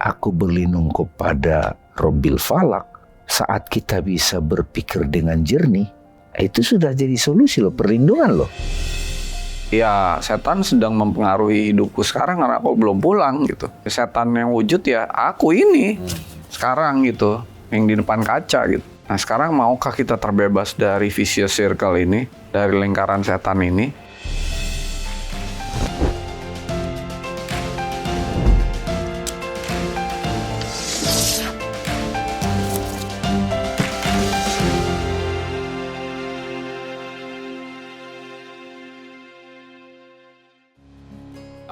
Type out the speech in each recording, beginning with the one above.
aku berlindung kepada Robbil Falak, saat kita bisa berpikir dengan jernih, itu sudah jadi solusi loh, perlindungan loh. Ya, setan sedang mempengaruhi hidupku sekarang karena aku belum pulang gitu. Setan yang wujud ya aku ini sekarang gitu, yang di depan kaca gitu. Nah sekarang maukah kita terbebas dari vicious circle ini, dari lingkaran setan ini?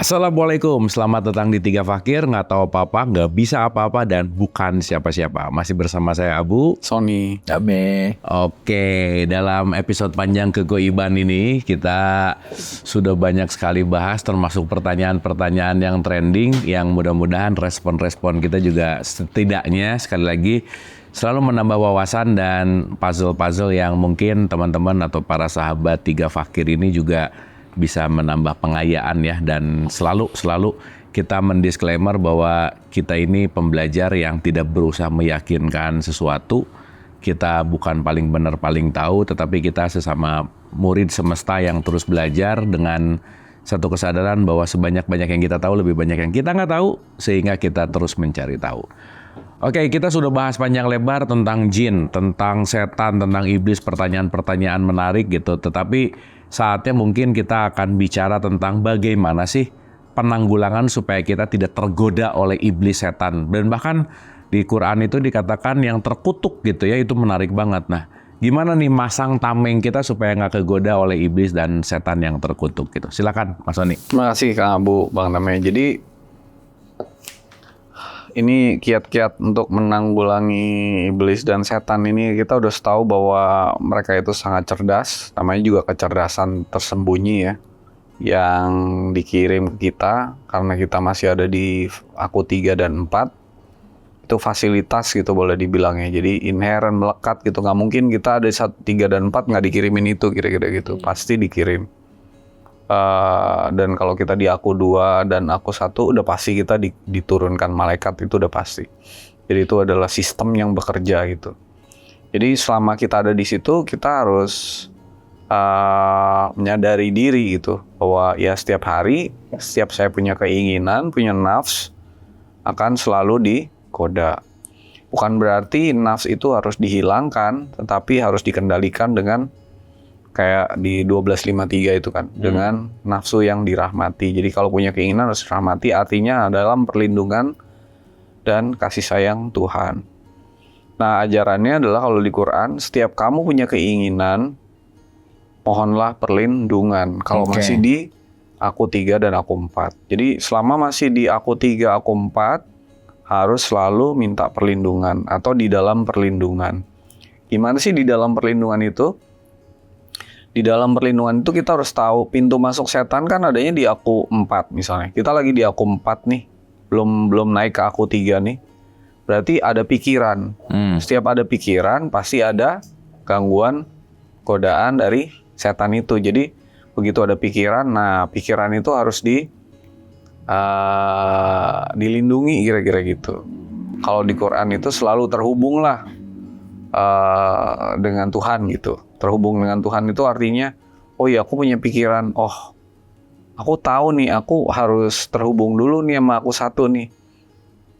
Assalamualaikum, selamat datang di Tiga Fakir, nggak tahu apa-apa, nggak bisa apa-apa, dan bukan siapa-siapa. Masih bersama saya Abu, Sony. Dame. Oke, dalam episode panjang kegoiban ini kita sudah banyak sekali bahas, termasuk pertanyaan-pertanyaan yang trending, yang mudah-mudahan respon-respon kita juga setidaknya sekali lagi selalu menambah wawasan dan puzzle-puzzle yang mungkin teman-teman atau para sahabat Tiga Fakir ini juga bisa menambah pengayaan ya. Dan selalu kita mendisklaimer bahwa kita ini pembelajar yang tidak berusaha meyakinkan sesuatu. Kita bukan paling benar, paling tahu, tetapi kita sesama murid semesta yang terus belajar dengan satu kesadaran bahwa sebanyak-banyak yang kita tahu, lebih banyak yang kita nggak tahu, sehingga kita terus mencari tahu. Oke, kita sudah bahas panjang lebar tentang jin, tentang setan, tentang iblis, pertanyaan-pertanyaan menarik gitu. Tetapi saatnya mungkin kita akan bicara tentang bagaimana sih penanggulangan supaya kita tidak tergoda oleh iblis setan. Dan bahkan di Quran itu dikatakan yang terkutuk gitu ya, itu menarik banget. Nah, gimana nih masang tameng kita supaya nggak kegoda oleh iblis dan setan yang terkutuk gitu. Silakan Mas Sony. Terima kasih Kang Abu, Bang Tame. Jadi ini kiat-kiat untuk menanggulangi iblis dan setan ini, kita udah tahu bahwa mereka itu sangat cerdas. Namanya juga kecerdasan tersembunyi ya, yang dikirim ke kita karena kita masih ada di aku 3 dan 4. Itu fasilitas gitu boleh dibilangnya. Jadi inherent, melekat gitu. Nggak mungkin kita ada 3 dan 4 nggak dikirimin itu, kira-kira gitu. Pasti dikirim. Dan kalau kita di aku 2 dan aku 1 udah pasti kita diturunkan malaikat, itu udah pasti. Jadi itu adalah sistem yang bekerja gitu. Jadi selama kita ada di situ, kita harus menyadari diri gitu bahwa ya setiap hari, setiap saya punya keinginan, punya nafs, akan selalu dikoda. Bukan berarti nafs itu harus dihilangkan, tetapi harus dikendalikan dengan kayak di 1253 itu kan, dengan nafsu yang dirahmati. Jadi kalau punya keinginan harus dirahmati, artinya dalam perlindungan dan kasih sayang Tuhan. Nah, ajarannya adalah kalau di Quran, setiap kamu punya keinginan, mohonlah perlindungan. Kalau masih di aku 3 dan aku 4. Jadi selama masih di aku 3, aku 4, harus selalu minta perlindungan atau di dalam perlindungan. Gimana sih di dalam perlindungan itu? Di dalam perlindungan itu kita harus tahu pintu masuk setan kan adanya di aku 4 misalnya. Kita lagi di aku 4 nih, belum naik ke aku 3 nih. Berarti ada pikiran. Setiap ada pikiran pasti ada gangguan, godaan dari setan itu. Jadi begitu ada pikiran, nah pikiran itu harus dilindungi kira-kira gitu. Kalau di Quran itu selalu terhubung lah dengan Tuhan gitu. Terhubung dengan Tuhan itu artinya, oh iya aku punya pikiran, oh aku tahu nih aku harus terhubung dulu nih sama aku 1 nih.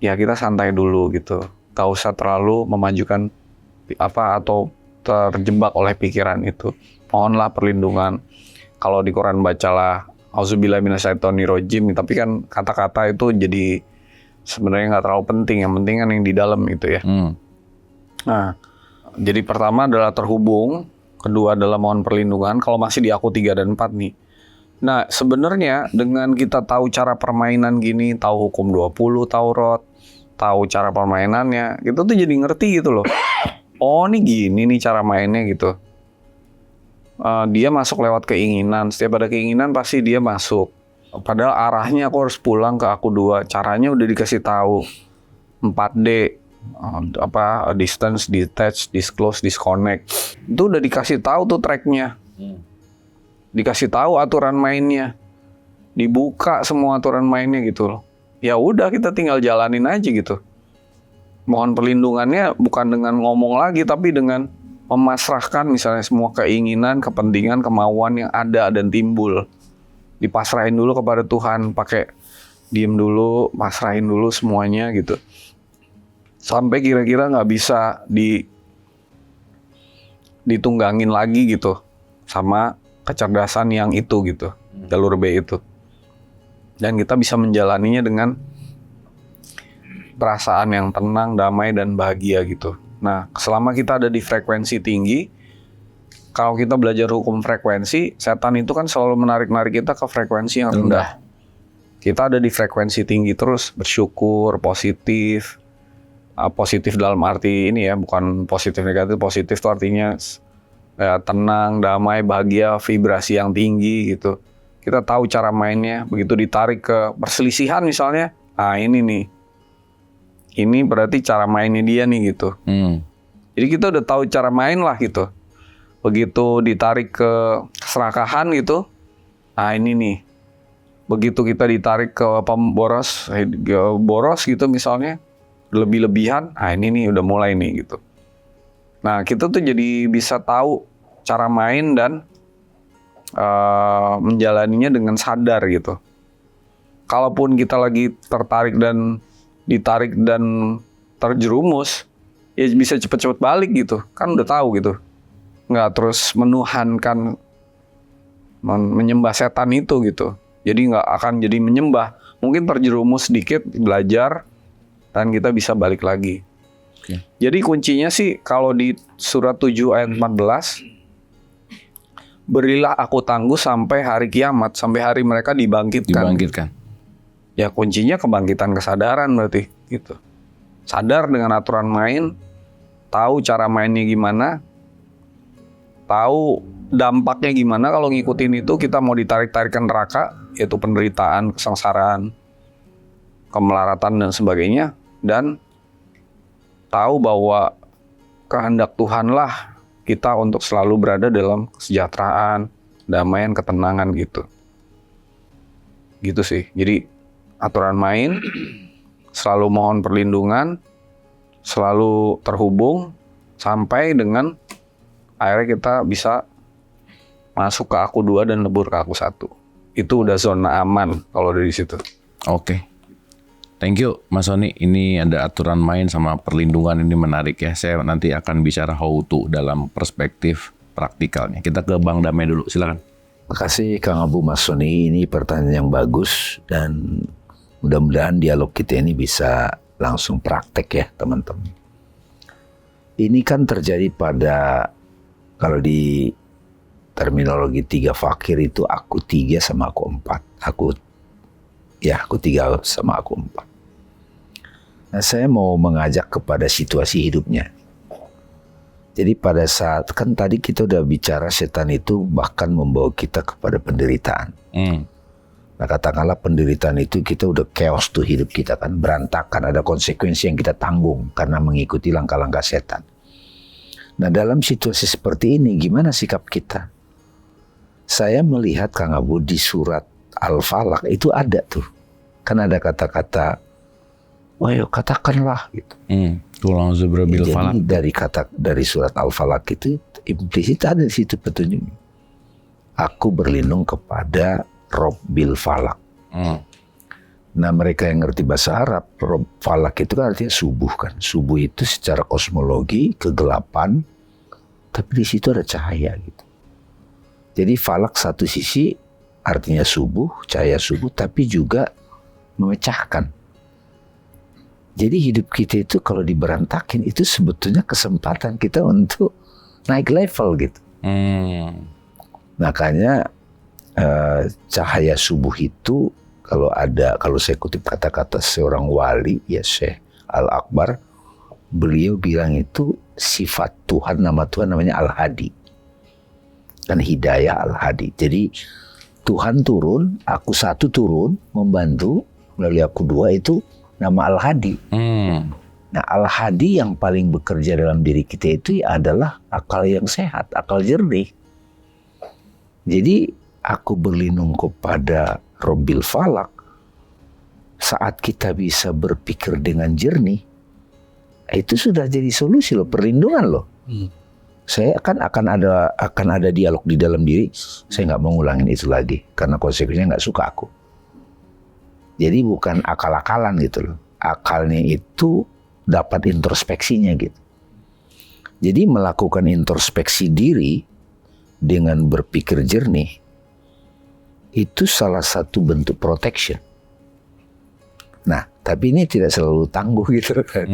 Ya kita santai dulu gitu. Gak usah terlalu memajukan atau terjebak oleh pikiran itu. Mohonlah perlindungan. Kalau di Quran bacalah auzubillahi minasyaitonirrajim, tapi kan kata-kata itu jadi sebenarnya nggak terlalu penting. Yang penting kan yang di dalam itu ya. Nah, jadi pertama adalah terhubung, kedua adalah mohon perlindungan kalau masih di aku 3 dan 4 nih. Nah, sebenarnya dengan kita tahu cara permainan gini, tahu hukum 20 Taurat, tahu cara permainannya, kita tuh jadi ngerti gitu loh. Oh, nih gini nih cara mainnya gitu. Dia masuk lewat keinginan, setiap ada keinginan pasti dia masuk. Padahal arahnya aku harus pulang ke aku 2, caranya udah dikasih tahu. 4D. Distance, detach, disclose, disconnect. Itu udah dikasih tahu tuh tracknya. Dikasih tahu aturan mainnya. Dibuka semua aturan mainnya gitu loh. ya udah kita tinggal jalanin aja gitu. Mohon perlindungannya bukan dengan ngomong lagi, tapi dengan memasrahkan misalnya semua keinginan, kepentingan, kemauan yang ada dan timbul. Dipasrahin dulu kepada Tuhan, pakai diem dulu, pasrahin dulu semuanya gitu. Sampai kira-kira nggak bisa ditunggangin lagi gitu sama kecerdasan yang itu gitu, jalur B itu. Dan kita bisa menjalaninya dengan perasaan yang tenang, damai, dan bahagia gitu. Nah, selama kita ada di frekuensi tinggi, kalau kita belajar hukum frekuensi, setan itu kan selalu menarik-narik kita ke frekuensi yang rendah. Kita ada di frekuensi tinggi terus, bersyukur, positif. Positif dalam arti ini ya, bukan positif negatif. Positif itu artinya ya, tenang, damai, bahagia, vibrasi yang tinggi gitu. Kita tahu cara mainnya. Begitu ditarik ke perselisihan misalnya, ini nih, ini berarti cara mainnya dia nih gitu. Jadi kita udah tahu cara main lah gitu. Begitu ditarik ke keserakahan gitu, ini nih. Begitu kita ditarik ke boros gitu misalnya, lebih-lebihan, ini nih udah mulai nih gitu. Nah, kita tuh jadi bisa tahu cara main dan menjalaninya dengan sadar gitu. Kalaupun kita lagi tertarik dan ditarik dan terjerumus, ya bisa cepet-cepet balik gitu. Kan udah tahu gitu. Nggak terus menuhankan, menyembah setan itu gitu. Jadi nggak akan jadi menyembah. Mungkin terjerumus sedikit, belajar, dan kita bisa balik lagi. Jadi kuncinya sih kalau di surat 7 ayat 14, berilah aku tangguh sampai hari kiamat, sampai hari mereka dibangkitkan. Ya kuncinya kebangkitan kesadaran berarti gitu. Sadar dengan aturan main, tahu cara mainnya gimana, tahu dampaknya gimana kalau ngikutin itu. Kita mau ditarik-tarik ke neraka, yaitu penderitaan, kesengsaraan, kemelaratan dan sebagainya, dan tahu bahwa kehendak Tuhanlah kita untuk selalu berada dalam kesejahteraan, damaian, ketenangan gitu. Gitu sih. Jadi aturan main, selalu mohon perlindungan, selalu terhubung sampai dengan akhirnya kita bisa masuk ke aku 2 dan lebur ke aku 1. Itu udah zona aman kalau dari situ. Oke. Thank you Mas Sony. Ini ada aturan main sama perlindungan, ini menarik ya. Saya nanti akan bicara how to dalam perspektif praktikalnya. Kita ke Bang Damai dulu, silakan. Makasih Kang Abu, Mas Sony. Ini pertanyaan yang bagus dan mudah-mudahan dialog kita ini bisa langsung praktek ya teman-teman. Ini kan terjadi pada, kalau di terminologi 3 fakir itu aku 3 sama aku 4. Aku 3 sama aku 4. Nah, saya mau mengajak kepada situasi hidupnya. Jadi pada saat, kan tadi kita udah bicara setan itu bahkan membawa kita kepada penderitaan. Nah katakanlah penderitaan itu kita udah chaos tuh hidup kita kan, berantakan, ada konsekuensi yang kita tanggung karena mengikuti langkah-langkah setan. Nah dalam situasi seperti ini gimana sikap kita? Saya melihat Kang Abu di surat Al-Falaq itu ada tuh. Kan ada kata-kata, wayo katakanlah gitu. Jadi dari surat Al-Falaq itu implisit ada di situ petunjuknya. Aku berlindung kepada Robbil Falak. Nah mereka yang ngerti bahasa Arab, Rob Falak itu kan artinya subuh kan. Subuh itu secara kosmologi kegelapan, tapi di situ ada cahaya gitu. Jadi falak satu sisi artinya subuh, cahaya subuh, tapi juga memecahkan. Jadi hidup kita itu kalau diberantakin itu sebetulnya kesempatan kita untuk naik level gitu. Makanya cahaya subuh itu kalau saya kutip kata-kata seorang wali ya Syekh Al-Akbar, beliau bilang itu sifat Tuhan, nama Tuhan namanya Al-Hadi dan Hidayah Al-Hadi. Jadi Tuhan turun, aku 1 turun membantu melalui aku 2 itu nama Al-Hadi. Nah Al-Hadi yang paling bekerja dalam diri kita itu adalah akal yang sehat, akal jernih. Jadi aku berlindung kepada Robbil Falak saat kita bisa berpikir dengan jernih, itu sudah jadi solusi loh, perlindungan loh. Saya akan ada dialog di dalam diri. Saya nggak mau ngulangin itu lagi karena konsekuensinya nggak suka aku. Jadi bukan akal-akalan gitu loh. Akalnya itu dapat introspeksinya gitu. Jadi melakukan introspeksi diri dengan berpikir jernih itu salah satu bentuk protection. Nah, tapi ini tidak selalu tangguh gitu kan.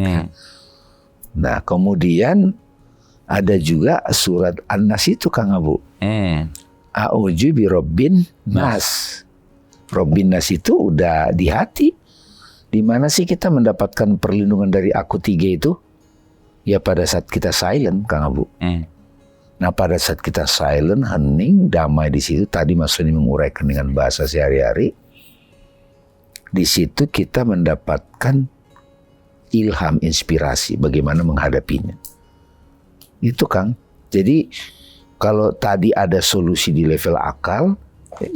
Nah, kemudian ada juga surat An-Nas itu Kang Abu. A'udzu birabbin nas. Rabbin nas itu udah di hati. Di mana sih kita mendapatkan perlindungan dari aku tiga itu? Ya pada saat kita silent, Kang Abu. Nah, pada saat kita silent, hening, damai di situ. Tadi Mas Soni menguraikan dengan bahasa sehari-hari. Di situ kita mendapatkan ilham, inspirasi bagaimana menghadapinya. Itu Kang. Jadi kalau tadi ada solusi di level akal,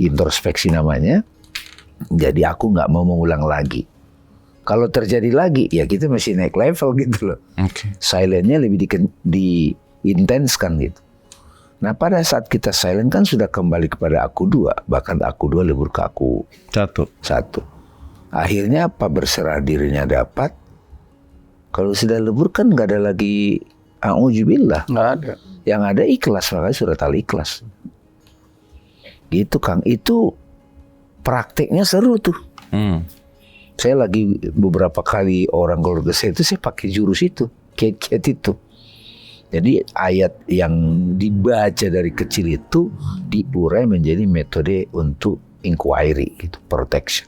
introspeksi namanya. Jadi aku nggak mau mengulang lagi. Kalau terjadi lagi, ya kita masih naik level gitu loh. Silentnya lebih diintenskan gitu. Nah pada saat kita silent kan sudah kembali kepada aku dua. Bahkan aku dua lebur ke aku satu. Akhirnya apa? Berserah dirinya dapat. Kalau sudah lebur kan nggak ada lagi a'udzubillah. Nggak ada. Yang ada ikhlas, makanya surat Al-Ikhlas. Gitu Kang. Itu prakteknya seru tuh. Saya lagi beberapa kali orang keluarga saya itu saya pakai jurus itu, kiat-kiat itu. Jadi ayat yang dibaca dari kecil itu diurai menjadi metode untuk inquiry, gitu, protection.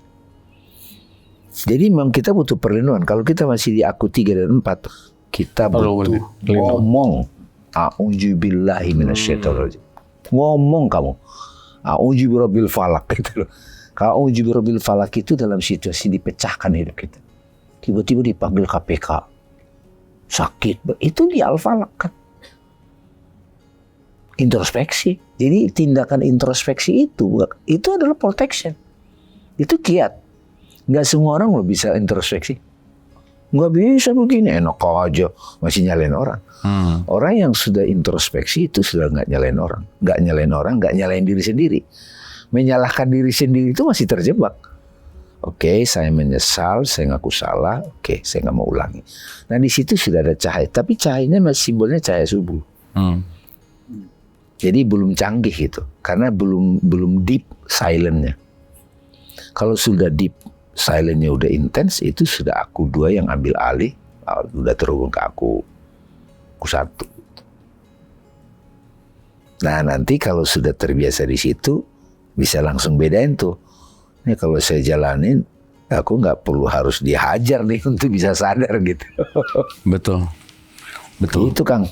Jadi memang kita butuh perlindungan. Kalau kita masih di aku 3 dan 4, kita butuh ngomong. A'udzubillahi minasyaitonirrajim. Ngomong kamu. A'udzu birabbil falaq gitu loh. Kalau a'udzu birabbil falaq itu dalam situasi dipecahkan hidup kita. Tiba-tiba dipanggil KPK. Sakit. Itu di Al-Falaq kan. Introspeksi. Jadi tindakan introspeksi itu adalah protection. Itu kiat. Nggak semua orang loh bisa introspeksi. Nggak bisa begini, enak aja masih nyalain orang. Orang yang sudah introspeksi itu sudah nggak nyalain orang, nggak nyalain diri sendiri. Menyalahkan diri sendiri itu masih terjebak. Oke, saya menyesal, saya ngaku salah. Oke, saya nggak mau ulangi. Nah di situ sudah ada cahaya, tapi cahayanya masih simbolnya cahaya subuh. Jadi belum canggih gitu, karena belum deep silentnya. Kalau sudah deep silentnya udah intens, itu sudah aku dua yang ambil alih, udah terhubung ke aku satu. Nah nanti kalau sudah terbiasa di situ, bisa langsung bedain tuh. Ini kalau saya jalanin, aku nggak perlu harus dihajar nih untuk bisa sadar gitu. Betul. Itu Kang.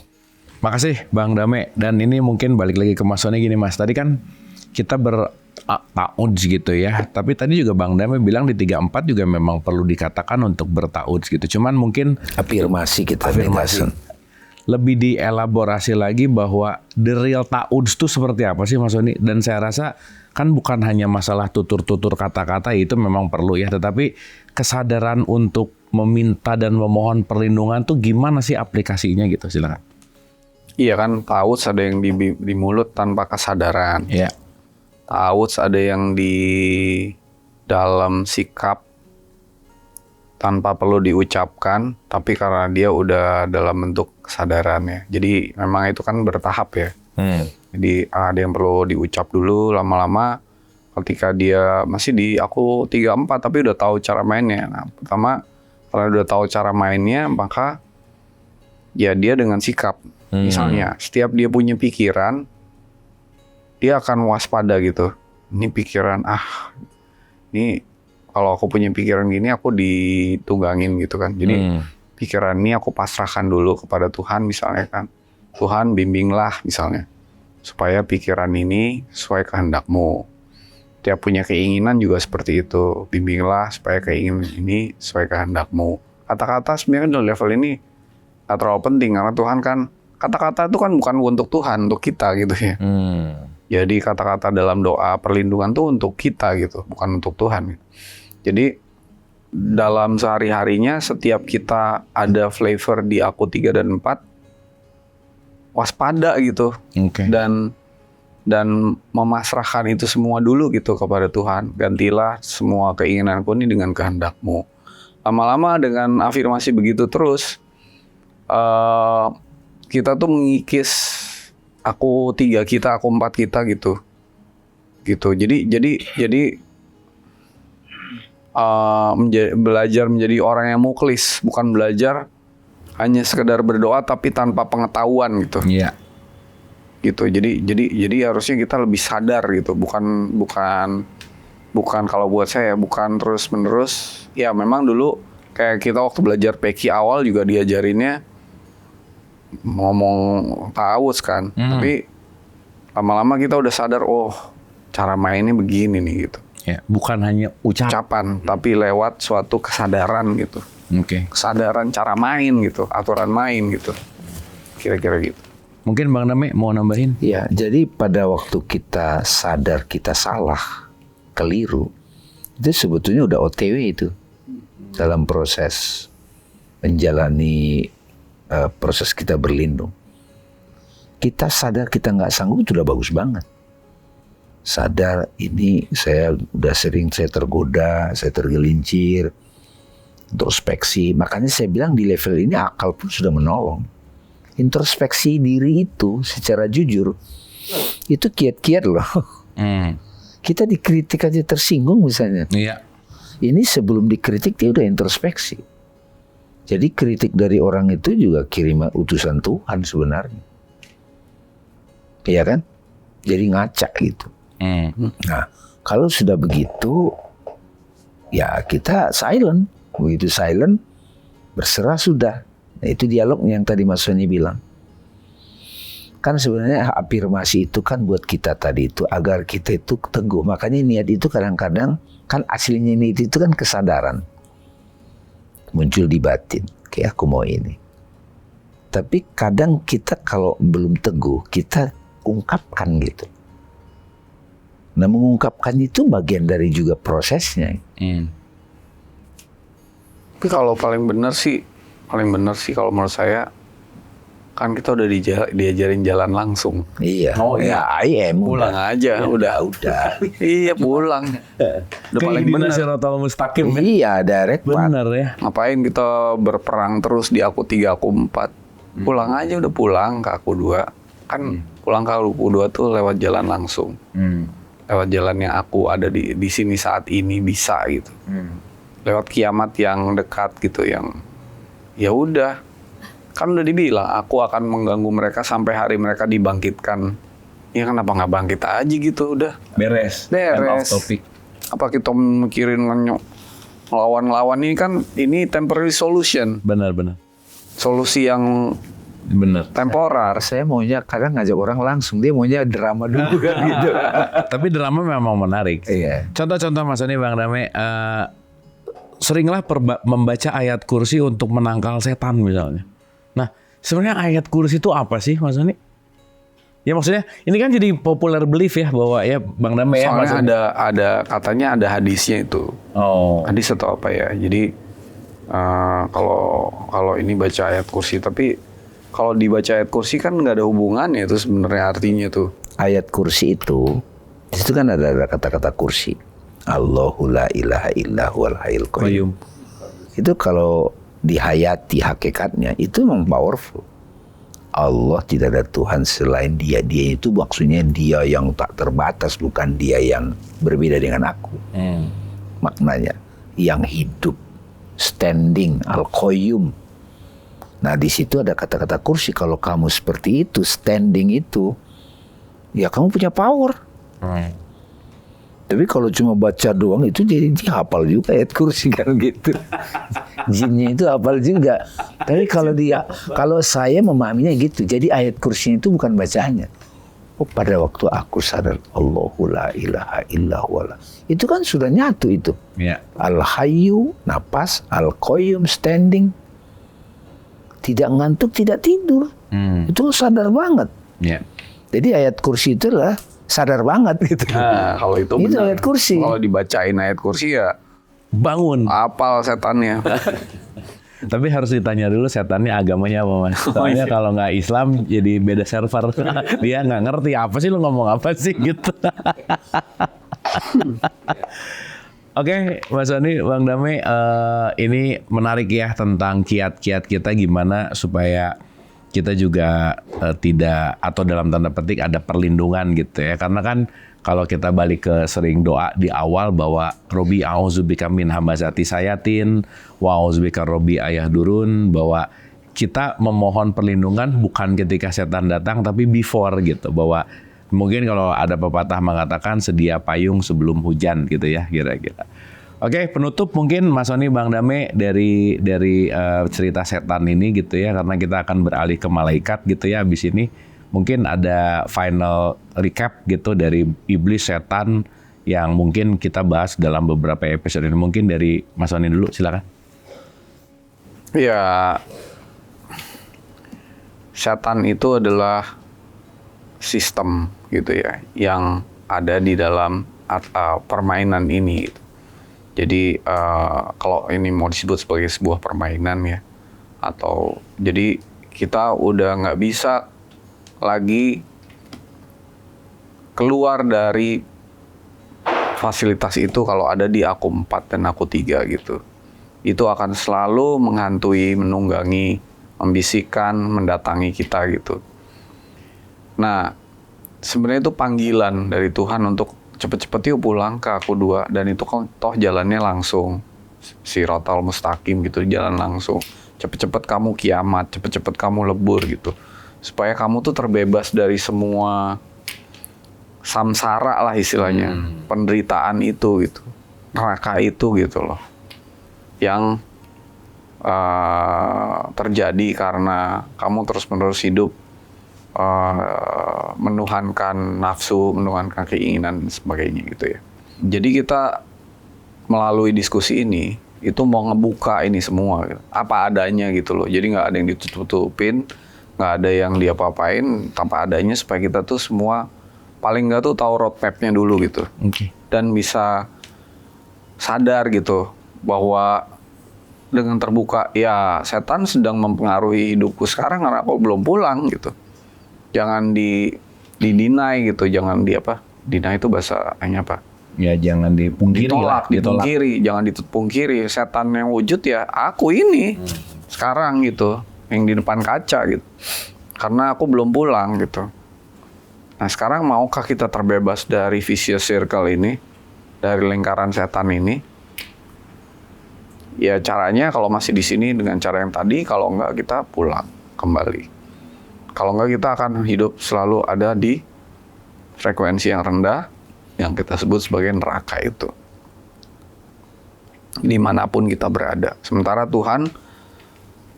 Makasih Bang Dame. Dan ini mungkin balik lagi ke Mas Soni gini Mas. Tadi kan kita berta'udz gitu ya. Tapi tadi juga Bang Dame bilang di 34 juga memang perlu dikatakan untuk berta'udz gitu. Cuman mungkin afirmasi kita. Lebih dielaborasi lagi bahwa the real ta'udz itu seperti apa sih Mas Soni? Dan saya rasa kan bukan hanya masalah tutur-tutur kata-kata, itu memang perlu ya. Tetapi kesadaran untuk meminta dan memohon perlindungan tuh gimana sih aplikasinya gitu? Silakan. Iya kan, ta'udz ada yang di mulut tanpa kesadaran. Iya. Ta'udz ada yang di dalam sikap tanpa perlu diucapkan, tapi karena dia udah dalam bentuk kesadarannya. Jadi memang itu kan bertahap ya. Jadi ada yang perlu diucap dulu, lama-lama ketika dia masih di aku 34 tapi udah tahu cara mainnya. Nah, pertama karena udah tahu cara mainnya, maka ya dia dengan sikap. Misalnya setiap dia punya pikiran, dia akan waspada gitu. Ini pikiran, ini kalau aku punya pikiran gini aku ditunggangin gitu kan. Jadi pikiran ini aku pasrahkan dulu kepada Tuhan misalnya kan. Tuhan bimbinglah misalnya, supaya pikiran ini sesuai kehendak-Mu. Dia punya keinginan juga seperti itu. Bimbinglah supaya keinginan ini sesuai kehendak-Mu. Kata-kata sebenarnya di level ini gak terlalu penting, karena Tuhan kan, kata-kata itu kan bukan untuk Tuhan, untuk kita gitu ya. Jadi kata-kata dalam doa perlindungan tuh untuk kita gitu, bukan untuk Tuhan. Jadi dalam sehari-harinya setiap kita ada flavor di aku 3 dan 4, waspada gitu. Oke. Dan memasrahkan itu semua dulu gitu kepada Tuhan. Gantilah semua keinginanku ini dengan kehendak-Mu. Lama-lama dengan afirmasi begitu terus, kita tuh mengikis aku 3 kita, aku 4 kita gitu. Jadi belajar menjadi orang yang muklis, bukan belajar hanya sekedar berdoa tapi tanpa pengetahuan gitu. Iya. Gitu. Jadi harusnya kita lebih sadar gitu. Bukan kalau buat saya bukan terus-menerus. Ya memang dulu kayak kita waktu belajar PK awal juga diajarinnya ngomong taus kan. Tapi lama-lama kita udah sadar, oh cara mainnya begini nih gitu. Ya, bukan hanya Ucapan, tapi lewat suatu kesadaran gitu. Oke. Kesadaran cara main gitu, aturan main gitu. Kira-kira gitu. Mungkin Bang Dame mau nambahin? Ya, jadi pada waktu kita sadar kita salah, keliru, itu sebetulnya udah OTW itu dalam proses menjalani proses kita berlindung. Kita sadar kita nggak sanggup itu udah bagus banget. Sadar ini saya udah sering saya tergoda, saya tergelincir, introspeksi. Makanya saya bilang di level ini akal pun sudah menolong. Introspeksi diri itu secara jujur itu kiat-kiat loh. Kita dikritik aja tersinggung misalnya. Iya. Ini sebelum dikritik dia udah introspeksi. Jadi kritik dari orang itu juga kiriman utusan Tuhan sebenarnya. Iya kan? Jadi ngaca gitu. Nah, kalau sudah begitu ya kita silent. Begitu silent berserah sudah. Nah, itu dialognya yang tadi Mas Sony bilang. Kan sebenarnya afirmasi itu kan buat kita tadi itu agar kita itu teguh. Makanya niat itu kadang-kadang kan aslinya niat itu kan kesadaran. Muncul di batin. Kayak aku mau ini. Tapi kadang kita kalau belum teguh, kita ungkapkan gitu. Nah, mengungkapkan itu bagian dari juga prosesnya. Tapi kalau paling benar sih kalau menurut saya kan kita udah diajarin jalan langsung. Iya. Oh, ya, IM Pulang aja, udah. Iya, pulang. Udah paling benar. Siratal mustaqim. Iya, direct path. Bener ya. Ngapain kita berperang terus di aku 3, aku 4? Pulang aja, udah pulang ke aku 2. Kan pulang ke aku 2 tuh lewat jalan langsung. Lewat jalan yang aku ada di sini saat ini bisa gitu. Lewat kiamat yang dekat gitu, yang ya udah. Kan udah dibilang aku akan mengganggu mereka sampai hari mereka dibangkitkan. Ya kenapa nggak bangkit aja gitu, udah. Beres. End of topic. Apa kita mikirin ngelawan ini kan ini temporary solution. Benar. Solusi yang Bener. temporer. Saya maunya kadang ngajak orang langsung, dia maunya drama dulu kan gitu. Tapi drama memang menarik. Iya. Contoh-contoh Mas Sony, Bang Dame, seringlah membaca ayat kursi untuk menangkal setan misalnya. Nah, sebenarnya ayat kursi itu apa sih, Mas Sony? Ya maksudnya ini kan jadi popular belief ya bahwa ya Bang Dame ya. Soalnya ada katanya ada hadisnya itu. Oh. Hadis atau apa ya? Jadi kalau ini baca ayat kursi, tapi kalau dibaca ayat kursi kan nggak ada hubungannya itu sebenarnya artinya tuh. Ayat kursi itu kan ada kata-kata kursi. Allahu la ilaha illa huwal hayyul qayyum. Itu kalau dihayati hakikatnya itu memang powerful. Allah tidak ada Tuhan selain Dia. Dia itu maksudnya Dia yang tak terbatas, bukan Dia yang berbeda dengan aku. Maknanya yang hidup, standing, al-qayyum. Nah, di situ ada kata-kata kursi. Kalau kamu seperti itu, standing itu, ya kamu punya power. Tapi kalau cuma baca doang itu jadi hafal juga ayat kursi kan gitu. Jinnya itu hafal juga. Tapi kalau saya memahaminya gitu. Jadi ayat kursi itu bukan bacaannya. Oh, pada waktu aku sadar Allahu la ilaha illa huwala. Itu kan sudah nyatu itu. Ya. Al-hayyu, napas, al-qayyum, standing. Tidak ngantuk, tidak tidur. Itu sadar banget. Ya. Jadi ayat kursi itu lah sadar banget gitu. Nah, kalau itu benar. Ayat kursi. Kalau dibacain ayat kursi ya bangun. Apal setannya. Tapi harus ditanya dulu setannya agamanya apa Mas. Soalnya kalau nggak Islam jadi beda server. Dia nggak ngerti apa sih lu ngomong apa sih gitu. Oke, Mas Sony, Bang Damai, ini menarik ya tentang kiat-kiat kita gimana supaya kita juga tidak, atau dalam tanda petik ada perlindungan gitu ya. Karena kan kalau kita balik ke sering doa di awal bahwa Robi a'udzubika min hamazati sayatin wa a'udzubika Robi ayah durun, bahwa kita memohon perlindungan bukan ketika setan datang tapi before gitu, bahwa mungkin kalau ada pepatah mengatakan sedia payung sebelum hujan gitu ya kira-kira. Oke, penutup mungkin Mas Sony, Bang Damai dari cerita setan ini gitu ya, karena kita akan beralih ke malaikat gitu ya abis ini. Mungkin ada final recap gitu dari iblis, setan yang mungkin kita bahas dalam beberapa episode ini. Mungkin dari Mas Sony dulu, silakan. Ya, setan itu adalah sistem gitu ya, yang ada di dalam permainan ini. Gitu. Jadi kalau ini mau disebut sebagai sebuah permainan ya, atau jadi kita udah nggak bisa lagi keluar dari fasilitas itu kalau ada di aku 4 dan aku 3 gitu. Itu akan selalu menghantui, menunggangi, membisikkan, mendatangi kita gitu. Nah, sebenarnya itu panggilan dari Tuhan untuk cepet-cepet yuk pulang ke aku 2, dan itu kan toh jalannya langsung, Siratal Mustaqim gitu, jalan langsung. Cepet-cepet kamu kiamat, cepet-cepet kamu lebur gitu. Supaya kamu tuh terbebas dari semua samsara lah istilahnya, penderitaan itu gitu, neraka itu gitu loh, yang terjadi karena kamu terus-menerus hidup menuhankan nafsu, menuhankan keinginan dan sebagainya gitu ya. Jadi kita melalui diskusi ini itu mau ngebuka ini semua gitu, apa adanya gitu loh. Jadi nggak ada yang ditutup-tutupin, nggak ada yang diapa-apain, tanpa adanya, supaya kita tuh semua paling nggak tuh tahu roadmap-nya dulu gitu. Dan bisa sadar gitu bahwa dengan terbuka, ya setan sedang mempengaruhi hidupku sekarang karena aku belum pulang gitu. Jangan di-deny gitu, jangan deny itu bahasanya apa? Ya jangan dipungkiri ditolak. Jangan dipungkiri. Setan yang wujud ya aku ini sekarang gitu, yang di depan kaca gitu. Karena aku belum pulang gitu. Nah sekarang maukah kita terbebas dari vicious circle ini, dari lingkaran setan ini? Ya caranya kalau masih di sini dengan cara yang tadi, kalau enggak kita pulang kembali. Kalau enggak kita akan hidup selalu ada di frekuensi yang rendah, yang kita sebut sebagai neraka itu. Dimanapun kita berada. Sementara Tuhan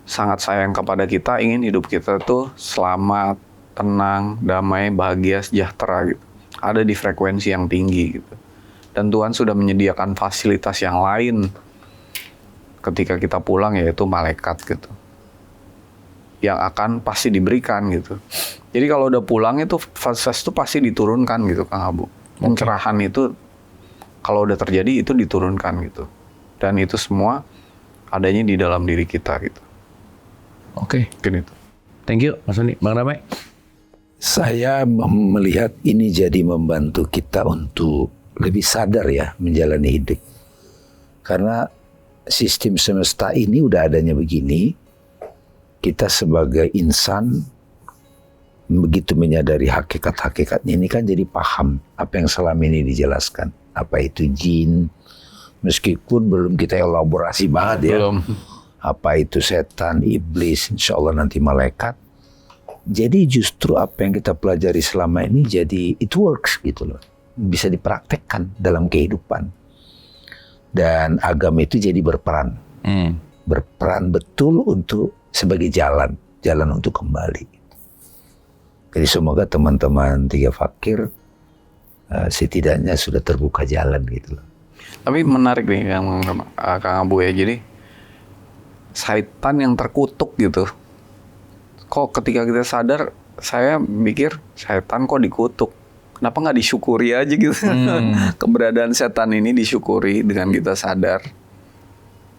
sangat sayang kepada kita, ingin hidup kita tuh selamat, tenang, damai, bahagia, sejahtera gitu. Ada di frekuensi yang tinggi gitu. Dan Tuhan sudah menyediakan fasilitas yang lain ketika kita pulang, yaitu malaikat gitu. Yang akan pasti diberikan gitu. Jadi kalau udah pulang itu fasilitas itu pasti diturunkan gitu Kang Abu. Pencerahan itu kalau udah terjadi itu diturunkan gitu. Dan itu semua adanya di dalam diri kita gitu. Oke. Mungkin itu. Thank you Mas Sony. Bang Damai. Saya melihat ini jadi membantu kita untuk lebih sadar ya menjalani hidup. Karena sistem semesta ini udah adanya begini, kita sebagai insan begitu menyadari hakikat-hakikatnya ini kan jadi paham apa yang selama ini dijelaskan. Apa itu jin, meskipun belum kita elaborasi banget ya. Belum. Apa itu setan, iblis, insya Allah nanti malaikat. Jadi justru apa yang kita pelajari selama ini jadi it works gitu loh. Bisa dipraktekkan dalam kehidupan. Dan agama itu jadi berperan. Berperan betul untuk sebagai jalan untuk kembali. Jadi semoga teman-teman Tiga Fakir setidaknya sudah terbuka jalan gitu loh. Tapi menarik nih Kang Abu ya, jadi setan yang terkutuk gitu. Kok ketika kita sadar, saya mikir setan kok dikutuk. Kenapa nggak disyukuri aja gitu? Keberadaan setan ini disyukuri dengan kita sadar.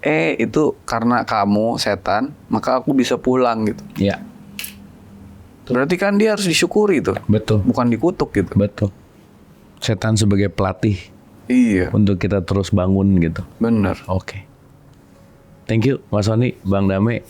itu karena kamu setan, maka aku bisa pulang gitu. Iya. Berarti kan dia harus disyukuri tuh, Betul. bukan dikutuk gitu. Betul. Setan sebagai pelatih Iya, untuk kita terus bangun gitu. bener. Oke. Thank you Mas Sony, Bang Dame.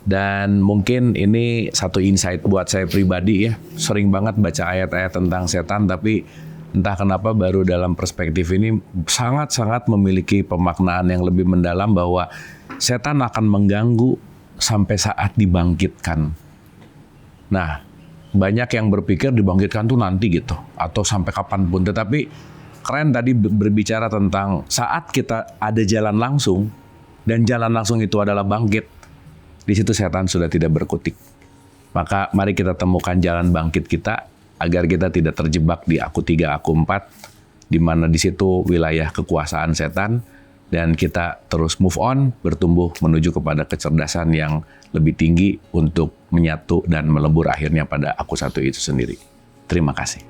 Dan mungkin ini satu insight buat saya pribadi ya. Sering banget baca ayat-ayat tentang setan, tapi entah kenapa baru dalam perspektif ini sangat-sangat memiliki pemaknaan yang lebih mendalam bahwa setan akan mengganggu sampai saat dibangkitkan. Nah, banyak yang berpikir dibangkitkan tuh nanti gitu, atau sampai kapanpun. Tetapi keren tadi berbicara tentang saat kita ada jalan langsung, dan jalan langsung itu adalah bangkit. Di situ setan sudah tidak berkutik. Maka mari kita temukan jalan bangkit kita, agar kita tidak terjebak di aku 3, aku 4, di mana di situ wilayah kekuasaan setan, dan kita terus move on, bertumbuh menuju kepada kecerdasan yang lebih tinggi untuk menyatu dan melebur akhirnya pada aku 1 itu sendiri. Terima kasih.